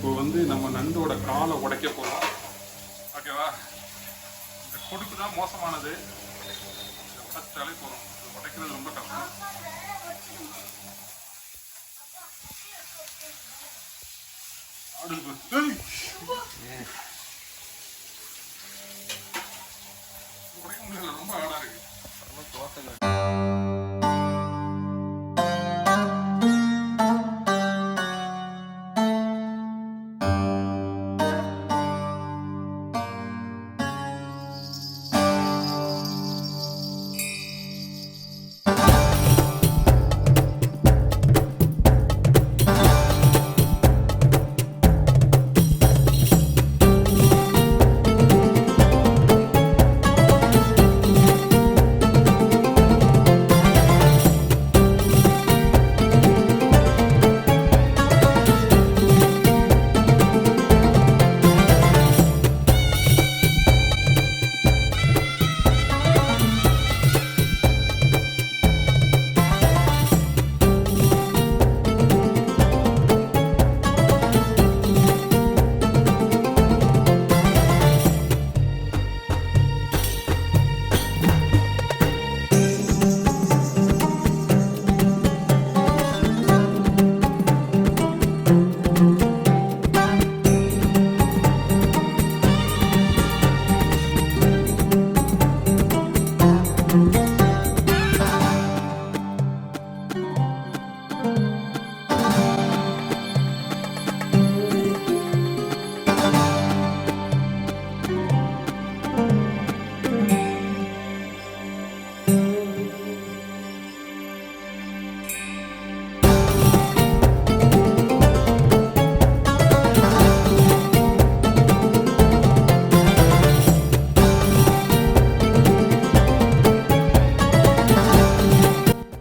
இப்போ வந்து நம்ம நண்டோட காலை உடைக்க போகிறோம். ஓகேவா? இந்த கொடுக்கு தான் மோசமானது. உடைச்சாலே போதும். உடைக்கிறது ரொம்ப கஷ்டம். உடைக்க முடியல, ரொம்ப ஆடா இருக்கு.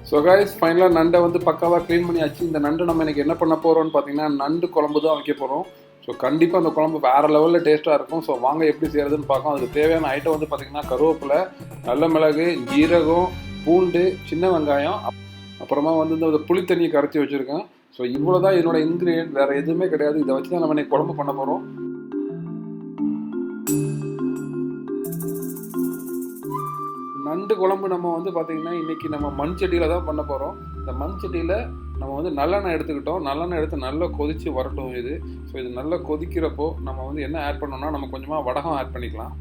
ஸோ கைஸ், ஃபைனலாக நண்டை வந்து பக்காவாக க்ளீன் பண்ணியாச்சு. இந்த நண்டு நம்ம இன்றைக்கி என்ன பண்ண போகிறோம்னு பார்த்தீங்கன்னா நண்டு குழம்பு தான் வைக்க போகிறோம். ஸோ கண்டிப்பாக அந்த குழம்பு வேறு லெவலில் டேஸ்ட்டாக இருக்கும். ஸோ வாங்க எப்படி செய்கிறதுன்னு பார்க்கலாம். அதுக்கு தேவையான ஐட்டம் வந்து பார்த்திங்கன்னா கருவேப்பிலை, நல்ல மிளகு, ஜீரகம், பூண்டு, சின்ன வெங்காயம், அப்புறமா வந்து இந்த புளி தண்ணியை கரைச்சி வச்சுருக்கேன். ஸோ இவ்வளோ தான் என்னோட இன்க்ரீடியன்ட், வேறு எதுவுமே கிடையாது. இதை வச்சு தான் நம்ம இன்றைக்கி குழம்பு பண்ண போகிறோம். நண்டு குழம்பு நம்ம வந்து பார்த்திங்கன்னா இன்றைக்கி நம்ம மண் சட்டியில் தான் பண்ண போகிறோம். இந்த மண் சட்டியில் நம்ம வந்து நல்லெண்ணெய் எடுத்துக்கிட்டோம். நல்லெண்ணெய் எடுத்து நல்லா கொதித்து வரட்டும் இது. ஸோ இது நல்லா கொதிக்கிறப்போ நம்ம வந்து என்ன ஆட் பண்ணோம்னா நம்ம கொஞ்சமாக வடகம் ஆட் பண்ணிக்கலாம்.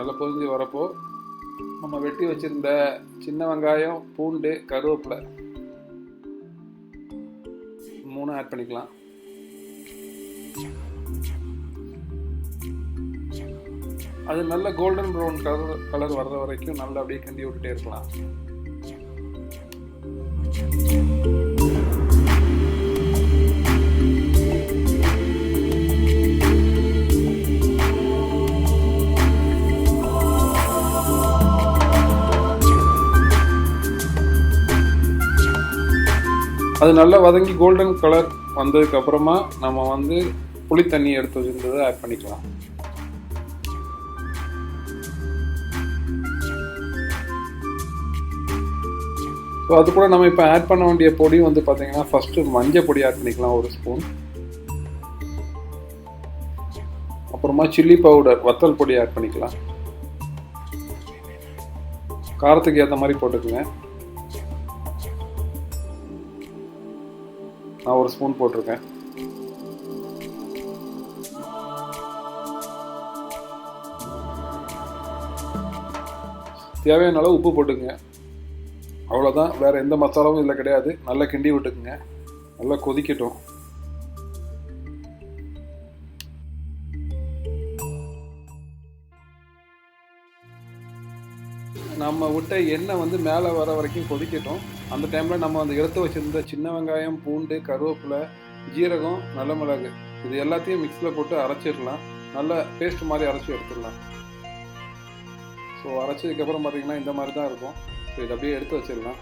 நல்லா கொதிஞ்சு வரப்போ நம்ம வெட்டி வச்சுருந்த சின்ன வெங்காயம், பூண்டு, கருவேப்பிலை 3 ஆட் பண்ணிக்கலாம். அது நல்ல கோல்டன் ப்ரௌன் கலர் வர்ற வரைக்கும் நல்லா அப்படியே கிண்டி விட்டுட்டே இருக்கலாம். அது நல்லா வதங்கி கோல்டன் கலர் வந்ததுக்கு அப்புறமா நம்ம வந்து புளி தண்ணி எடுத்து வச்சிருந்ததை ஆட் பண்ணிக்கலாம். ஸோ அது கூட நம்ம இப்போ ஆட் பண்ண வேண்டிய பொடி வந்து பார்த்தீங்கன்னா ஃபஸ்ட்டு மஞ்சள் பொடி ஆட் பண்ணிக்கலாம் 1 ஸ்பூன். அப்புறமா சில்லி பவுடர், வத்தல் பொடி ஆட் பண்ணிக்கலாம். காரத்துக்கு ஏற்ற மாதிரி போட்டுக்குங்க. நான் 1 ஸ்பூன் போட்டிருக்கேன். தேவையான அளவு உப்பு போட்டுக்குங்க. அவ்வளோதான், வேறு எந்த மசாலாவும் இதில் கிடையாது. நல்லா கிண்டி விட்டுக்குங்க. நல்லா கொதிக்கட்டும். நம்ம விட்ட எண்ணெய் வந்து மேலே வர வரைக்கும் கொதிக்கட்டும். அந்த டைமில் நம்ம அந்த எடுத்து வச்சுருந்த சின்ன வெங்காயம், பூண்டு, கருவேப்பிலை, ஜீரகம், நல்ல மிளகு இது எல்லாத்தையும் மிக்ஸில் போட்டு அரைச்சிடலாம். நல்லா பேஸ்ட் மாதிரி அரைச்சி எடுத்துடலாம். ஸோ அரைச்சதுக்கப்புறம் பார்த்திங்கன்னா இந்த மாதிரி தான் இருக்கும். ஸோ இதை அப்படியே எடுத்து வச்சிடலாம்.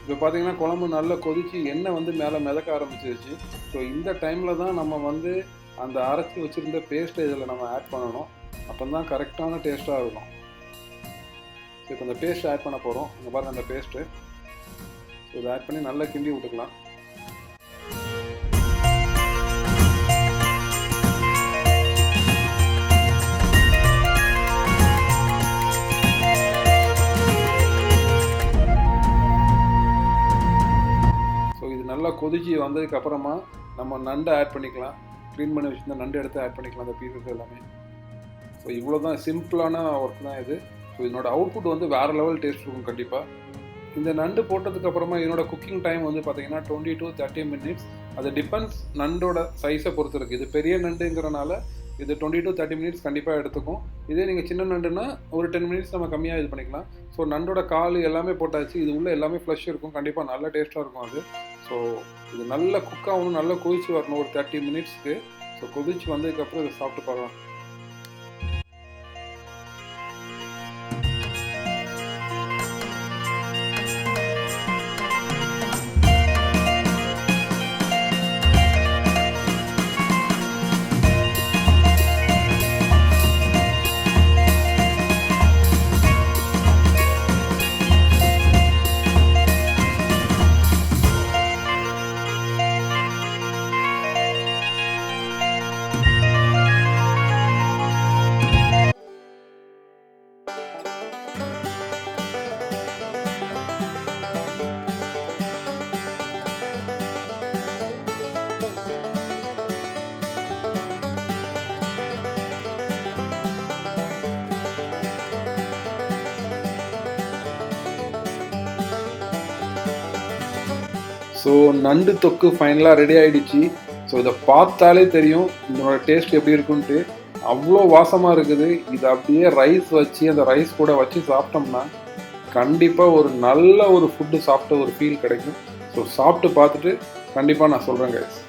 இப்போ பார்த்தீங்கன்னா குழம்பு நல்லா கொதிச்சு எண்ணெய் வந்து மேலே மிதக்க ஆரம்பிச்சிருச்சு. ஸோ இந்த டைமில் தான் நம்ம வந்து அந்த அரைச்சி வச்சுருந்த பேஸ்ட்டை இதில் நம்ம ஆட் பண்ணணும். அப்போ தான் கரெக்டான டேஸ்ட்டாக இருக்கும். ஸோ இப்போ இந்த பேஸ்ட் ஆட் பண்ண போகிறோம். இங்கே பாருங்கள் அந்த பேஸ்ட்டு. ஸோ இதை ஆட் பண்ணி நல்லா கிண்டி விட்டுக்கலாம். ஸோ இது நல்லா கொதிச்சு வந்ததுக்கப்புறமா நம்ம நண்டை ஆட் பண்ணிக்கலாம். க்ளீன் பண்ணி வச்சுருந்த நண்டு எடுத்து ஆட் பண்ணிக்கலாம், அந்த பீசஸ் எல்லாமே. ஸோ இவ்வளோ தான், சிம்பிளான ஒர்க் தான் இது. ஸோ இதனோட அவுட்புட் வந்து வேறு லெவல் டேஸ்ட் இருக்கும் கண்டிப்பாக. இந்த நண்டு போட்டதுக்கப்புறமா இதனோட குக்கிங் டைம் வந்து பார்த்தீங்கன்னா 20 to 30 minutes. அது டிபெண்ட்ஸ் நண்டோட சைஸை பொறுத்து இருக்குது. இது பெரிய நண்டுங்கிறனால இது 20 to 30 minutes கண்டிப்பாக எடுத்துக்கும். இதே நீங்கள் சின்ன நண்டுன்னா ஒரு 10 minutes நம்ம கம்மியாக இது பண்ணிக்கலாம். ஸோ நண்டோட கால் எல்லாமே போட்டாச்சு. இது உள்ள எல்லாமே ஃப்ளஷ் இருக்கும், கண்டிப்பாக நல்ல டேஸ்ட்டாக இருக்கும் அது. ஸோ இது நல்லா குக் ஆகணும், நல்லா கொதிச்சு வரணும் ஒரு 30 minutesக்கு. ஸோ கொதிச்சு வந்ததுக்கப்புறம் இதை சாப்பிட்டு பார்க்கலாம். ஸோ நண்டு தொக்கு ஃபைனலாக ரெடி ஆகிடுச்சு. ஸோ இதை பார்த்தாலே தெரியும் இதனோட டேஸ்ட் எப்படி இருக்குன்ட்டு. அவ்வளோ வாசமாக இருக்குது. இதை அப்படியே ரைஸ் வச்சு அந்த ரைஸ் கூட வச்சு சாப்பிட்டோம்னா கண்டிப்பாக ஒரு நல்ல ஒரு ஃபுட்டு சாப்பிட்ட ஒரு ஃபீல் கிடைக்கும். ஸோ சாப்பிட்டு பார்த்துட்டு கண்டிப்பாக நான் சொல்கிறேன் கைஸ்.